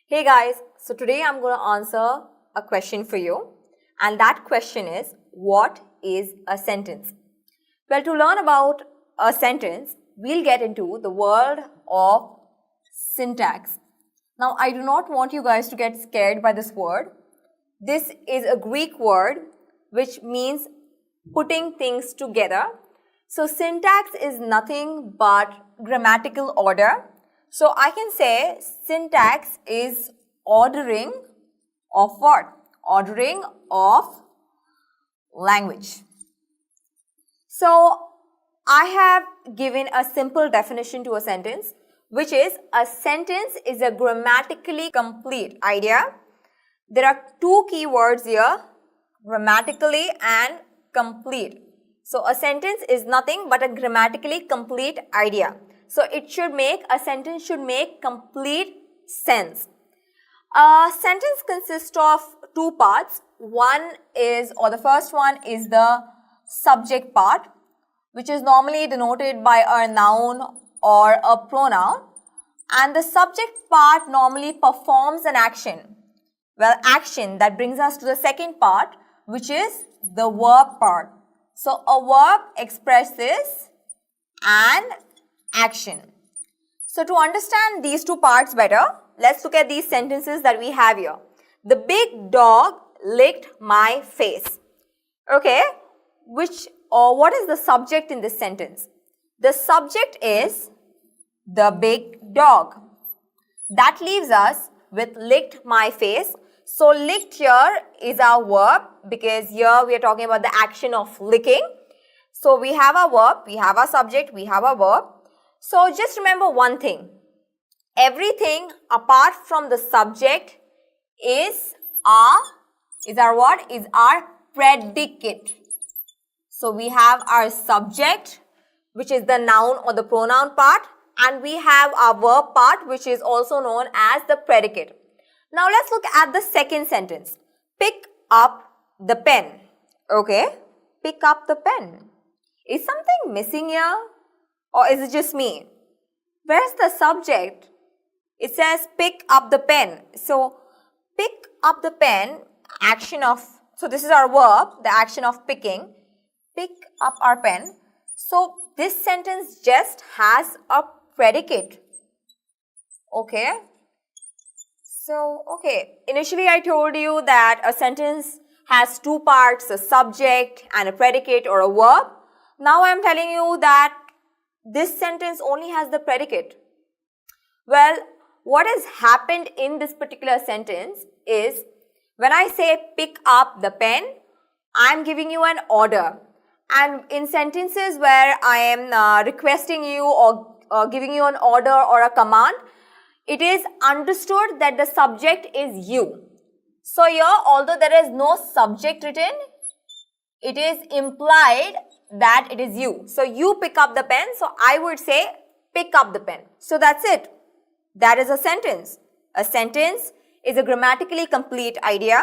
Hey guys, so today I'm going to answer a question for you, and that question is, what is a sentence? Well, to learn about a sentence, we'll get into the world of syntax. Now, I do not want you guys to get scared by this word. This is a Greek word which means putting things together. So, syntax is nothing but grammatical order. So, I can say syntax is ordering of what? Ordering of language. So, I have given a simple definition to a sentence, which is a sentence is a grammatically complete idea. There are two key words here, grammatically and complete. So, a sentence is nothing but a grammatically complete idea. So, a sentence should make complete sense. A sentence consists of two parts. The first one is the subject part, which is normally denoted by a noun or a pronoun. And the subject part normally performs an action. Well, action that brings us to the second part, which is the verb part. So, a verb expresses an action. So, to understand these two parts better, let's look at these sentences that we have here. The big dog licked my face. Okay, what is the subject in this sentence? The subject is the big dog. That leaves us with licked my face. So, licked here is our verb because here we are talking about the action of licking. So, we have a verb, we have a subject, we have a verb. So, just remember one thing. Everything apart from the subject is our predicate. So, we have our subject, which is the noun or the pronoun part, and we have our verb part, which is also known as the predicate. Now, let's look at the second sentence. Pick up the pen. Okay, pick up the pen. Is something missing here? Or is it just me? Where's the subject? It says pick up the pen. So, pick up the pen, so this is our verb, the action of picking. Pick up our pen. So, this sentence just has a predicate. Okay. So, initially I told you that a sentence has two parts, a subject and a predicate or a verb. Now, I am telling you that this sentence only has the predicate. Well, what has happened in this particular sentence is when I say pick up the pen, I am giving you an order. And in sentences where I am requesting you or giving you an order or a command, it is understood that the subject is you. So here, although there is no subject written, it is implied that it is you. So you pick up the pen. So I would say pick up the pen. So that's it. That is a sentence. A sentence is a grammatically complete idea.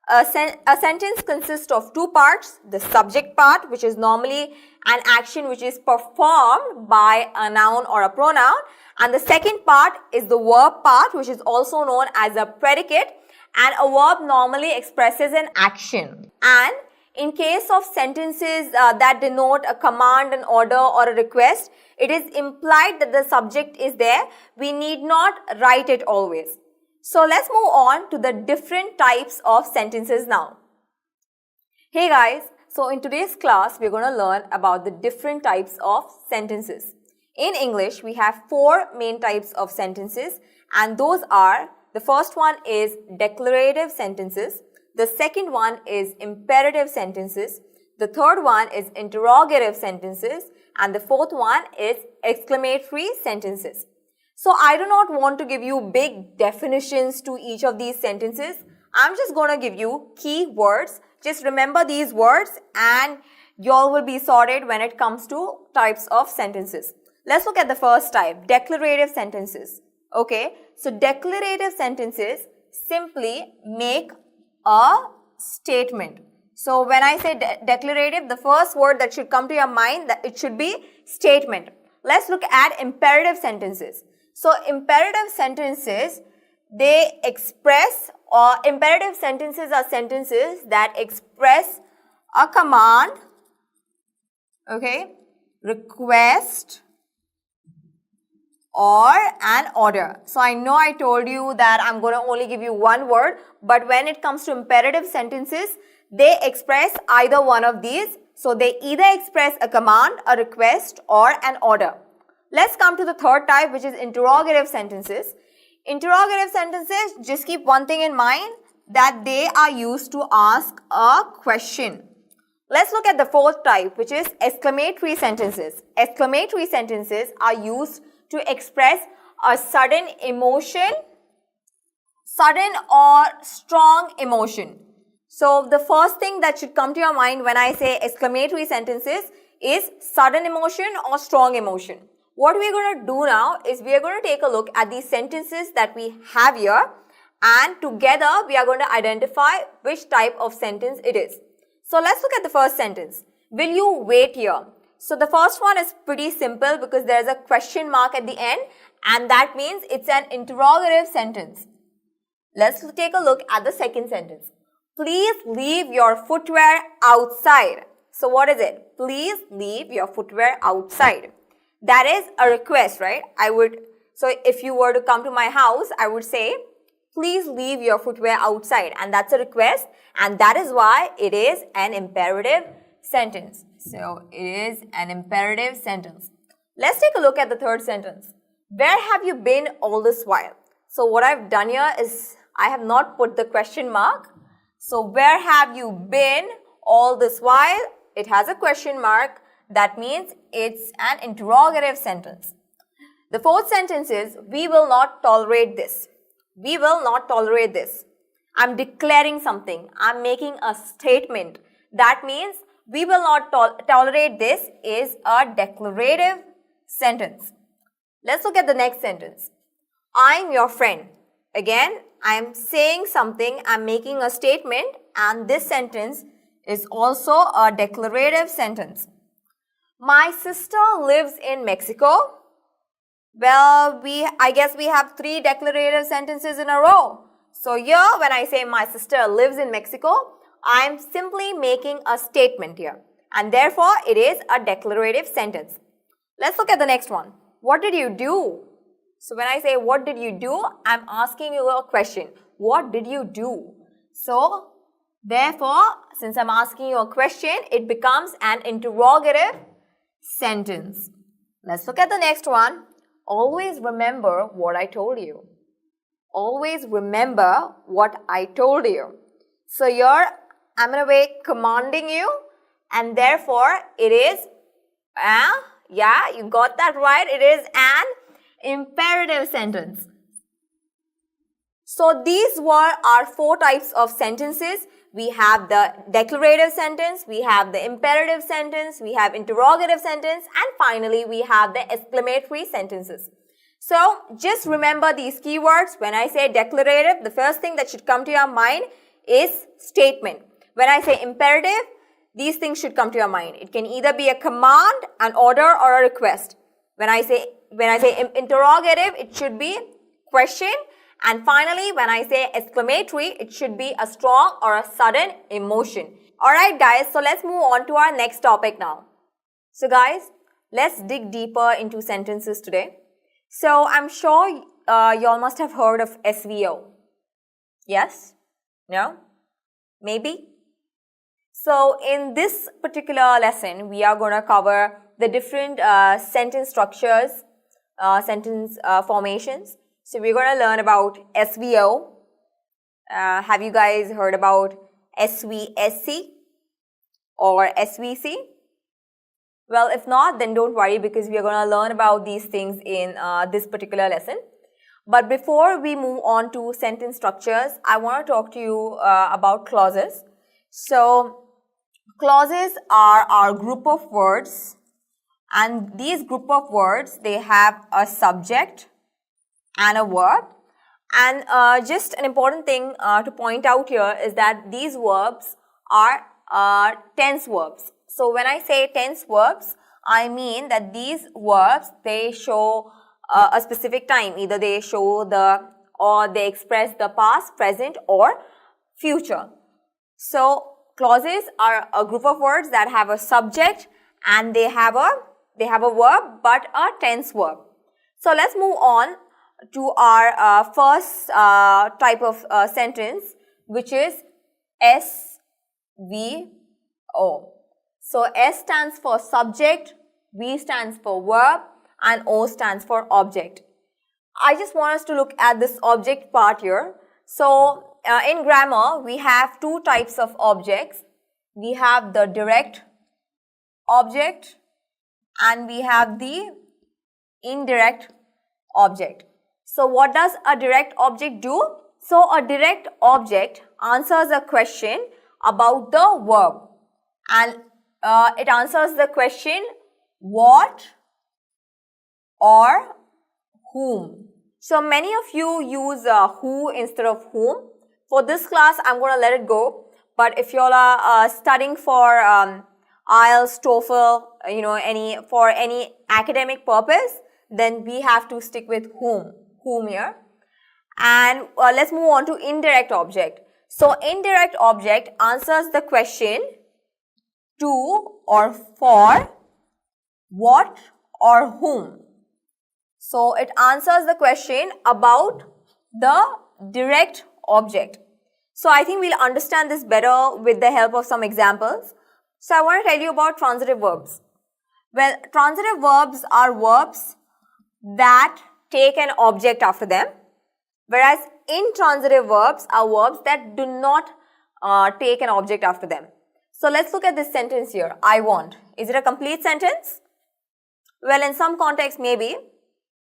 A sentence consists of two parts. The subject part, which is normally an action which is performed by a noun or a pronoun. And the second part is the verb part, which is also known as a predicate. And a verb normally expresses an action. And in case of sentences that denote a command, an order or a request, it is implied that the subject is there. We need not write it always. So, let's move on to the different types of sentences now. Hey guys, so in today's class, we're going to learn about the different types of sentences. In English, we have four main types of sentences, and those are, the first one is declarative sentences. The second one is imperative sentences. The third one is interrogative sentences. And the fourth one is exclamatory sentences. So, I do not want to give you big definitions to each of these sentences. I'm just going to give you key words. Just remember these words and y'all will be sorted when it comes to types of sentences. Let's look at the first type, declarative sentences. Okay, so declarative sentences simply make a statement. So, when I say declarative, the first word that should come to your mind, that it should be statement. Let's look at imperative sentences. So, imperative sentences, they express, or imperative sentences are sentences that express a command, okay, request, or an order. So I know I told you that I'm going to only give you one word, but when it comes to imperative sentences, they express either one of these. So they either express a command, a request, or an order. Let's come to the third type, which is interrogative sentences. Interrogative sentences, just keep one thing in mind, that they are used to ask a question. Let's look at the fourth type, which is exclamatory sentences. Exclamatory sentences are used to express a sudden emotion, sudden or strong emotion. So the first thing that should come to your mind when I say exclamatory sentences is sudden emotion or strong emotion. What we are going to do now is we are going to take a look at these sentences that we have here, and together we are going to identify which type of sentence it is. So let's look at the first sentence. Will you wait here? So the first one is pretty simple because there is a question mark at the end, and that means it's an interrogative sentence. Let's take a look at the second sentence. Please leave your footwear outside. So what is it? Please leave your footwear outside. That is a request, right? So if you were to come to my house, I would say, please leave your footwear outside. And that's a request. And that is why it is an imperative sentence. So it is an imperative sentence. Let's take a look at the third sentence. Where have you been all this while? So what I've done here is I have not put the question mark. So where have you been all this while? It has a question mark. That means it's an interrogative sentence. The fourth sentence is, we will not tolerate this. We will not tolerate this. I'm declaring something. I'm making a statement. That means we will not tolerate this is a declarative sentence. Let's look at the next sentence. I'm your friend. Again, I'm saying something. I'm making a statement, and this sentence is also a declarative sentence. My sister lives in Mexico. Well, I guess we have 3 declarative sentences in a row. So here, when I say my sister lives in Mexico, I am simply making a statement here. And therefore, it is a declarative sentence. Let's look at the next one. What did you do? So when I say what did you do, I'm asking you a question. What did you do? So therefore, since I'm asking you a question, it becomes an interrogative sentence. Let's look at the next one. Always remember what I told you. Always remember what I told you. So here, I'm going to be commanding you, and therefore, it is, yeah, you got that right. It is an imperative sentence. So these were our 4 types of sentences. We have the declarative sentence, we have the imperative sentence, we have interrogative sentence, and finally we have the exclamatory sentences. So just remember these keywords. When I say declarative, the first thing that should come to your mind is statement. When I say imperative, these things should come to your mind. It can either be a command, an order, or a request. When I say interrogative, it should be question. And finally, when I say exclamatory, it should be a strong or a sudden emotion. Alright guys, so let's move on to our next topic now. So guys, let's dig deeper into sentences today. So I'm sure you all must have heard of SVO. Yes? No? Maybe? So in this particular lesson, we are going to cover the different sentence structures, sentence formations. So we're going to learn about SVO. Have you guys heard about SVSC or SVC? Well, if not, then don't worry, because we are going to learn about these things in this particular lesson. But before we move on to sentence structures, I want to talk to you about clauses. So clauses are our group of words, and these group of words, they have a subject and a verb. And just an important thing to point out here is that these verbs are tense verbs. So when I say tense verbs, I mean that these verbs, they show a specific time. Either they show the or they express the past, present, or future. So clauses are a group of words that have a subject and they have a verb, but a tense verb. So let's move on to our first type of sentence, which is SVO. So S stands for subject, V stands for verb, and O stands for object. I just want us to look at this object part here. So in grammar, we have two types of objects. We have the direct object and we have the indirect object. So what does a direct object do? So a direct object answers a question about the verb, and it answers the question what or whom. So many of you use who instead of whom. For this class, I'm going to let it go. But if you all are studying for IELTS, TOEFL, for any academic purpose, then we have to stick with whom here. And let's move on to indirect object. So indirect object answers the question to or for what or whom. So it answers the question about the direct object. So I think we'll understand this better with the help of some examples. So I want to tell you about transitive verbs. Well, transitive verbs are verbs that take an object after them, whereas intransitive verbs are verbs that do not take an object after them. So let's look at this sentence here. I want. Is it a complete sentence? Well, in some context, maybe.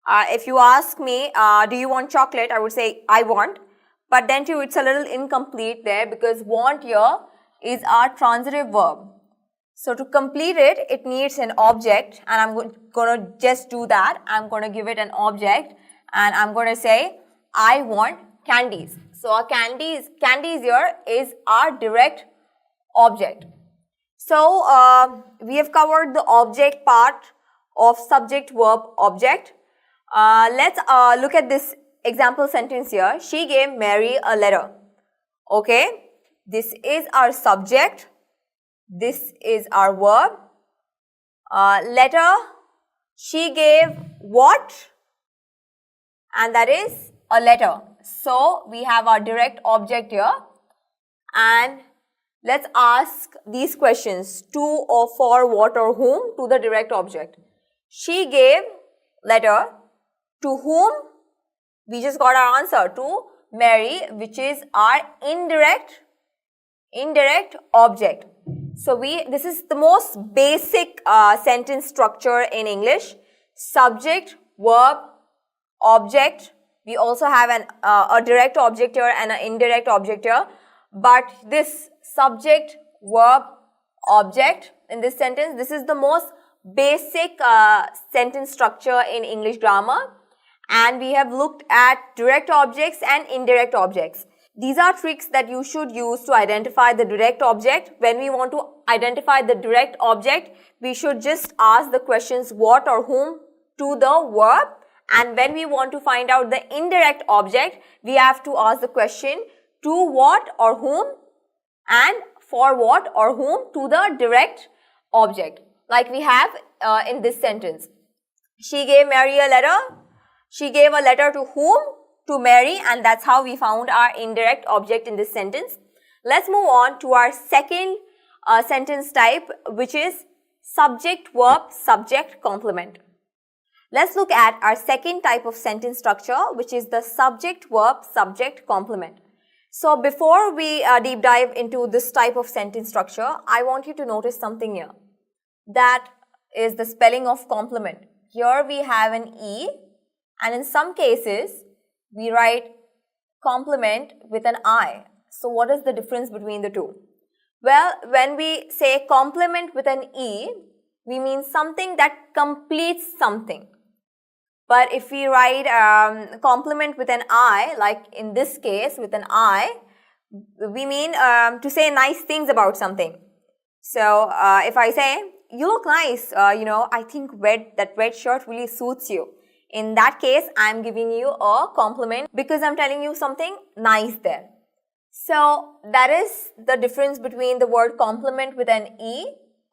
If you ask me, do you want chocolate? I would say, I want. But then too, it's a little incomplete there because want here is our transitive verb. So to complete it, it needs an object, and I'm going to just do that. I'm going to give it an object and I'm going to say, I want candies. So our candies here is our direct object. So we have covered the object part of subject, verb, object. Let's look at this example sentence here. She gave Mary a letter. Okay, this is our subject. This is our verb. Letter, she gave what? And that is a letter. So we have our direct object here. And let's ask these questions: to or for, what or whom, to the direct object. She gave letter to whom? We just got our answer, to Mary, which is our indirect object. So this is the most basic sentence structure in English: subject, verb, object. We also have a direct object here and an indirect object here. But this subject, verb, object in this sentence, this is the most basic sentence structure in English grammar. And we have looked at direct objects and indirect objects. These are tricks that you should use to identify the direct object. When we want to identify the direct object, we should just ask the questions what or whom to the verb. And when we want to find out the indirect object, we have to ask the question to what or whom and for what or whom to the direct object. Like we have in this sentence. She gave Mary a letter. She gave a letter to whom? To Mary, and that's how we found our indirect object in this sentence. Let's move on to our second sentence type, which is subject, verb, subject, complement. Let's look at our second type of sentence structure, which is the subject, verb, subject, complement. So before we deep dive into this type of sentence structure, I want you to notice something here. That is the spelling of complement. Here we have an E, and in some cases, we write complement with an I. So what is the difference between the two? Well, when we say complement with an E, we mean something that completes something. But if we write complement with an I, like in this case with an I, we mean to say nice things about something. So if I say, you look nice, I think that red shirt really suits you. In that case, I'm giving you a compliment because I'm telling you something nice there. So that is the difference between the word compliment with an E.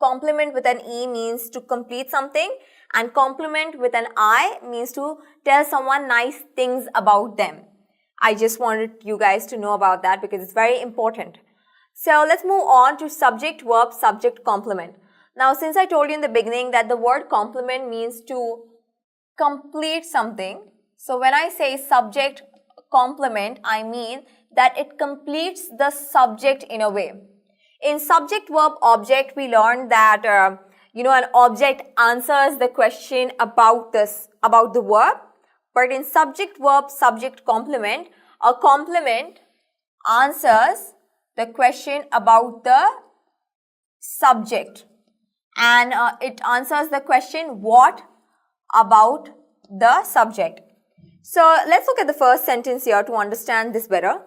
Compliment with an E means to complete something, and compliment with an I means to tell someone nice things about them. I just wanted you guys to know about that because it's very important. So let's move on to subject, verb, subject, complement. Now, since I told you in the beginning that the word complement means to complete something, so when I say subject complement, I mean that it completes the subject in a way. In subject, verb, object, we learned that an object answers the question about the verb. But in subject, verb, subject, complement, a complement answers the question about the subject, and it answers the question what about the subject. So let's look at the first sentence here to understand this better.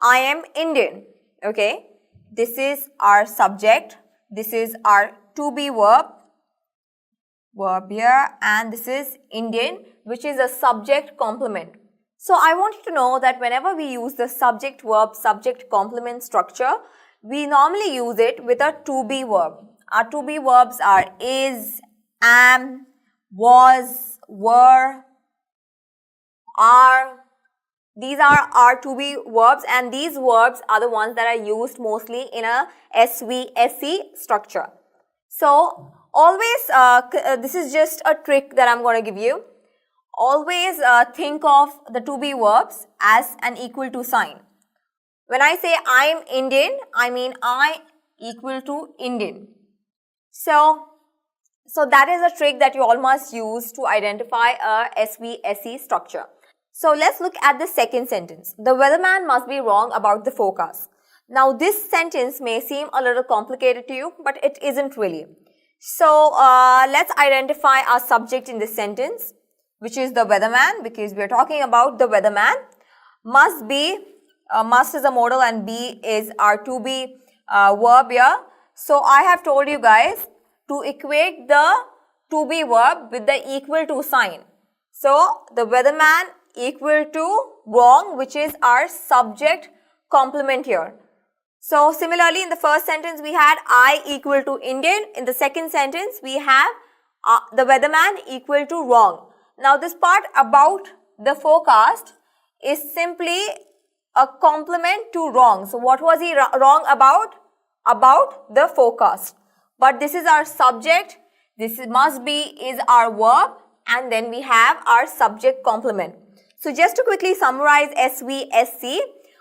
I am Indian. Okay, this is our subject, this is our to be verb here, and this is Indian, which is a subject complement. So I want you to know that whenever we use the subject verb subject complement structure, we normally use it with a to be verb. Our to be verbs are is, am, was, were, are. These are our to be verbs, and these verbs are the ones that are used mostly in a SVSE structure. So always, this is just a trick that I'm going to give you. Always think of the to be verbs as an equal to sign. When I say I'm Indian, I mean I equal to Indian. So that is a trick that you all must use to identify a SVSE structure. So let's look at the second sentence. The weatherman must be wrong about the forecast. Now this sentence may seem a little complicated to you, but it isn't really. So let's identify our subject in this sentence, which is the weatherman, because we are talking about the weatherman. Must be, must is a modal and be is our to be verb here. So I have told you guys to equate the to be verb with the equal to sign. So the weatherman equal to wrong, which is our subject complement here. So similarly, in the first sentence we had I equal to Indian. In the second sentence we have the weatherman equal to wrong. Now this part about the forecast is simply a complement to wrong. So what was he wrong about? About the forecast. But this is our subject, this must be is our verb, and then we have our subject complement. So just to quickly summarize SVSC,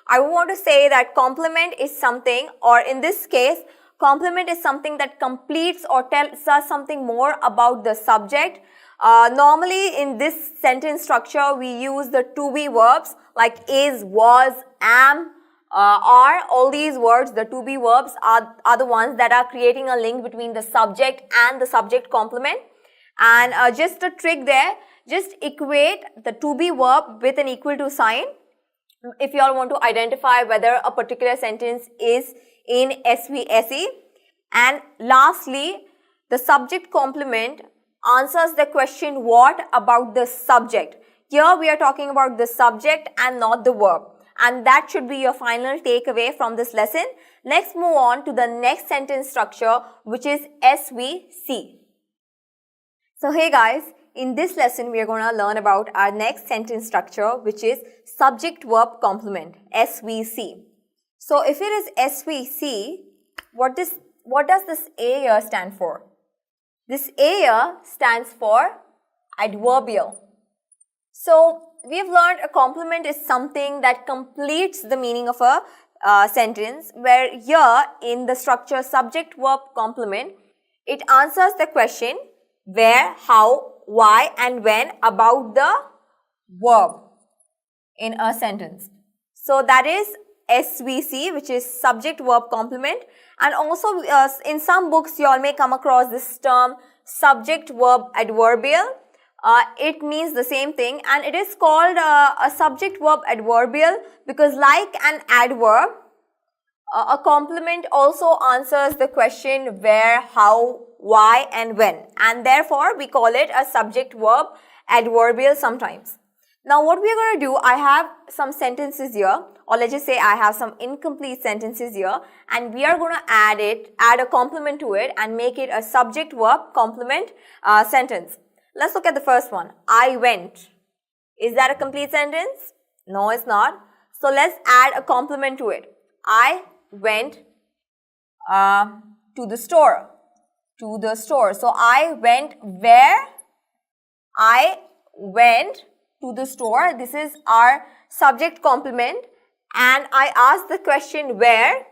I want to say that complement is something, or in this case, complement is something that completes or tells us something more about the subject. Normally in this sentence structure, we use the to be verbs like is, was, am, are. All these words, the to be verbs are the ones that are creating a link between the subject and the subject complement. And just a trick there, just equate the to be verb with an equal to sign if you all want to identify whether a particular sentence is in SVSE. And lastly, the subject complement answers the question what about the subject. Here we are talking about the subject and not the verb. And that should be your final takeaway from this lesson. Let's move on to the next sentence structure, which is SVC. So hey guys, in this lesson we are going to learn about our next sentence structure, which is subject verb complement, SVC. So if it is SVC, what does this A here stand for? This A here stands for adverbial. So we have learned a complement is something that completes the meaning of a sentence, where here in the structure subject verb complement, it answers the question where, how, why and when about the verb in a sentence. So that is SVC, which is subject verb complement. And also in some books you all may come across this term subject verb adverbial. It means the same thing, and it is called a subject verb adverbial because like an adverb, a complement also answers the question where, how, why and when, and therefore we call it a subject verb adverbial sometimes. Now what we are going to do, I have some sentences here, or let's just say I have some incomplete sentences here, and we are going to add a complement to it and make it a subject verb complement sentence. Let's look at the first one. I went. Is that a complete sentence? No, it's not. So let's add a complement to it. I went to the store. To the store. So I went where? I went to the store. This is our subject complement, and I asked the question where.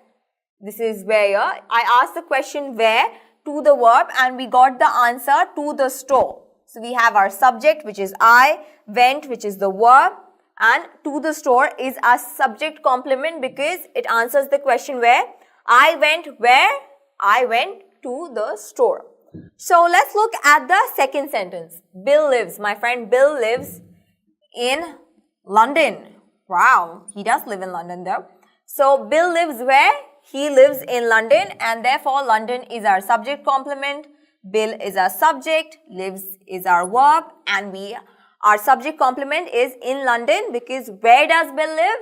This is where. I asked the question where to the verb, and we got the answer to the store. So we have our subject, which is I, went, which is the verb, and to the store is our subject complement because it answers the question where. I went where? I went to the store. So let's look at the second sentence. Bill lives. My friend Bill lives in London. Wow, he does live in London though. So Bill lives where? He lives in London, and therefore London is our subject complement. Bill is our subject, lives is our verb, and our subject complement is in London because where does Bill live?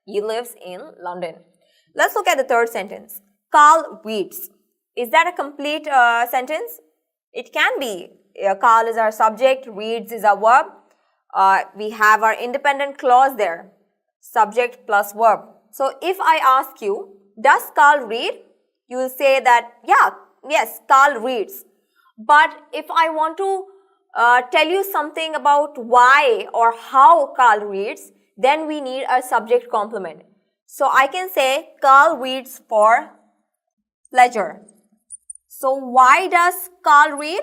He lives in London. Let's look at the third sentence. Carl reads. Is that a complete sentence? It can be. Carl is our subject, reads is our verb. We have our independent clause there, subject plus verb. So if I ask you, does Carl read? You will say that, yes, Carl reads. But if I want to tell you something about why or how Carl reads, then we need a subject complement. So I can say Carl reads for pleasure. So why does Carl read?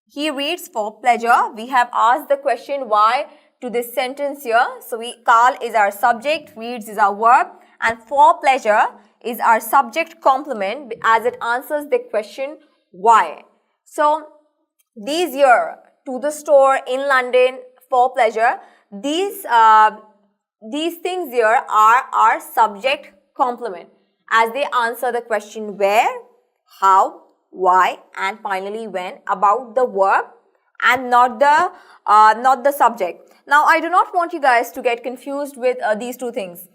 He reads for pleasure. We have asked the question why to this sentence here. So Carl is our subject, reads is our verb, and for pleasure is our subject complement as it answers the question why. So these here, to the store, in London, for pleasure, these things here are our subject complement as they answer the question where, how, why, and finally when about the verb and not the subject. Now I do not want you guys to get confused with these two things.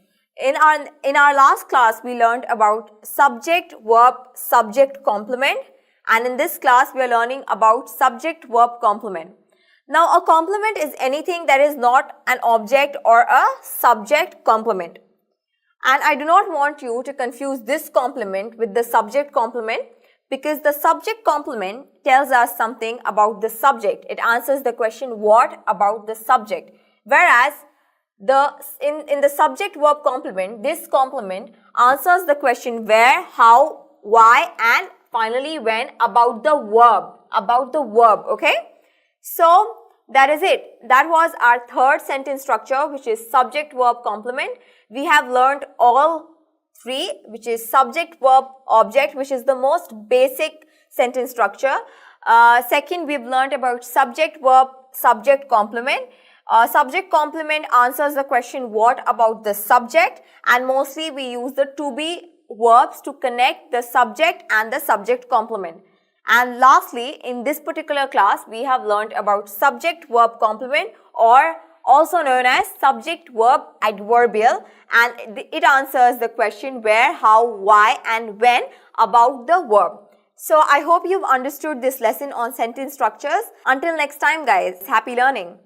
In our last class we learned about subject verb subject complement, and in this class we are learning about subject verb complement. Now a complement is anything that is not an object or a subject complement, and I do not want you to confuse this complement with the subject complement, because the subject complement tells us something about the subject. It answers the question what about the subject, whereas in the subject verb complement, this complement answers the question where, how, why, and finally when about the verb, okay? So that is it. That was our third sentence structure, which is subject verb complement. We have learned all three, which is subject verb object, which is the most basic sentence structure. Second, we've learned about subject verb subject complement. Subject complement answers the question what about the subject, and mostly we use the to be verbs to connect the subject and the subject complement. And lastly, in this particular class, we have learned about subject verb complement, or also known as subject verb adverbial, and it answers the question where, how, why, and when about the verb. So I hope you've understood this lesson on sentence structures. Until next time guys, happy learning.